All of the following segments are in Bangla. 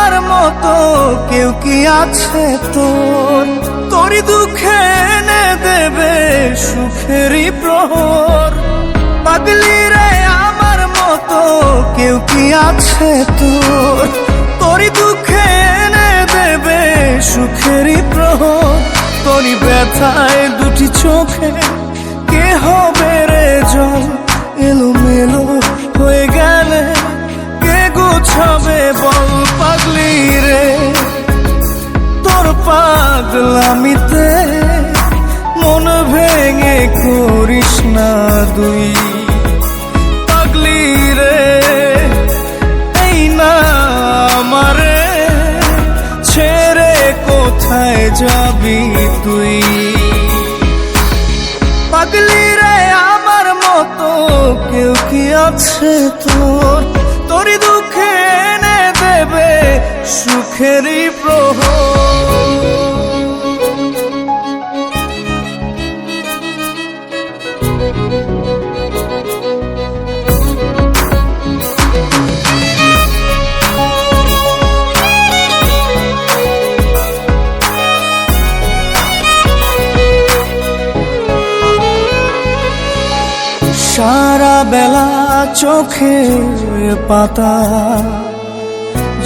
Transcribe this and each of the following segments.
আমার মতো কেউ কি আছে তোর? তোরই দুঃখে এনে দেবে সুখেরই প্রহর। পাগলি রে আমার মতো কেউ কি আছে তোর? তোরই দুঃখে এনে দেবে সুখেরই প্রহর। তোরই ব্যথায় দুটি চোখে কে হবে রে জল? এলোমেলো হয়ে গেলে কে গোছাবে বল? পাগলি রে তোর পাগলামিতে মন ভেঙে করিস না দুই। পাগলি রে এই না আমারে ছেড়ে কোথায় যাবি তুই? পাগলি রে আমার মতো কেউ কি আছে তোর? তোরই দুঃখে এনে দেবে সুখেরই প্রহর। সারা বেলা চোখের পাতা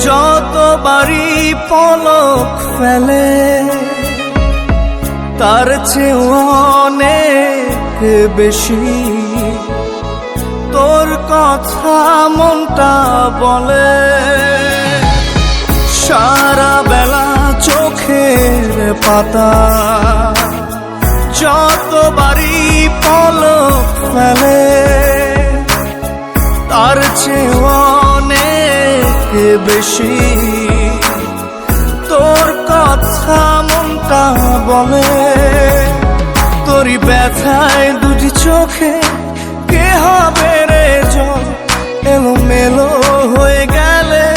যতবারই পলক ফেলে, তার চেয়ে অনেক বেশি তোর কথা মনটা বলে। সারা বেলা চোখের পাতা যতবারই পলক ফেলে, তার চেয়ে অনেক বেশি তোর কথা মনটা বলে। তোরই ব্যথায় দুটি চোখে কে হবে রে জল? এলোমেলো হয়ে গেলে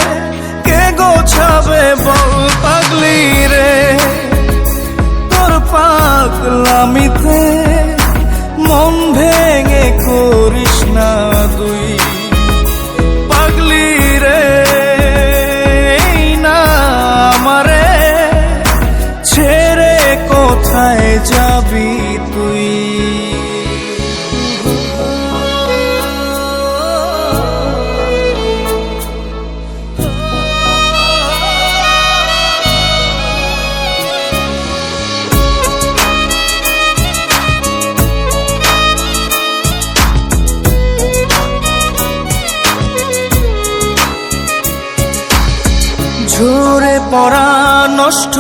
কে গোছাবে বল? পাগলি রে তোর পাগলামিতে মন ভেঙে করিস না দুই। পাগলি রে এই না আমারে ছেড়ে কোথায় যাবি তুই? ঝরে পড়া নষ্ট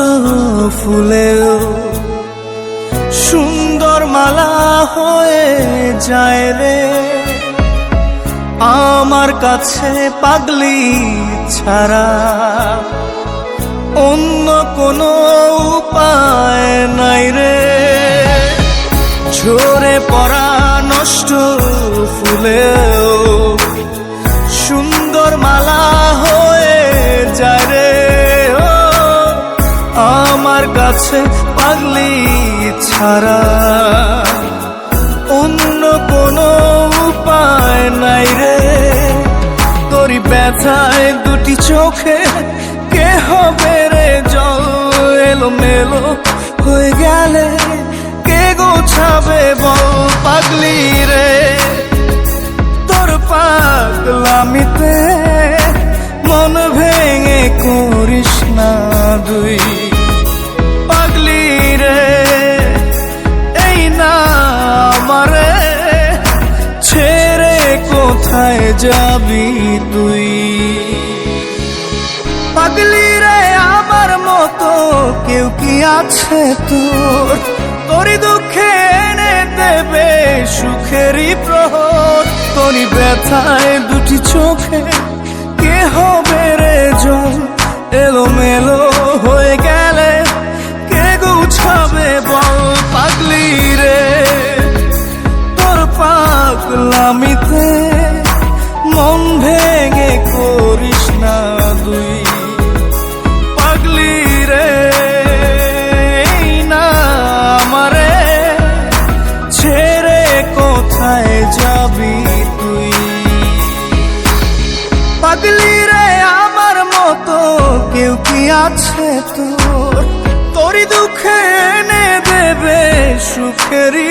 ফুলেও সুন্দর মালা হয়ে যায় রে আমার কাছে। পাগলি ছাড়া অন্য কোনো উপায় নাই রে। ঝরে পড়া নষ্ট ফুলেও সুন্দর মালা হয়ে যায় রে আমার কাছে। পাগলি ছাড়া অন্য কোনো উপায় নাই রে। তোরই ব্যথায় দুটি চোখে কে হবে রে জল? এলোমেলো হয়ে গেলে কে গোছাবে বল? পাগলি রে তোর পাগলামিতে মন ভেঙে করিস না দুই। পাগলি রে এই না আমারে ছেড়ে কোথায় যাবি তুই? পাগলি রে আমার মতো কেউ কি আছে তোর? তোরই দুঃখে এনে দেবে সুখেরই প্রহর। তোরই ব্যথায় দুটি চোখে কে হবে রে জল? এলোমেলো হয়ে গেলে কে গুছাবে বল? পাগলি রে তোর পাগলামিতে মন ভেঙে করিস না দুই। পাগলি রে এই না আমারে ছেড়ে কোথায় যাবি তুই? পাগলি রে আমার মতো কেউ কি আছে তোর, তোরই দুঃখে এনে দেবে সুখেরই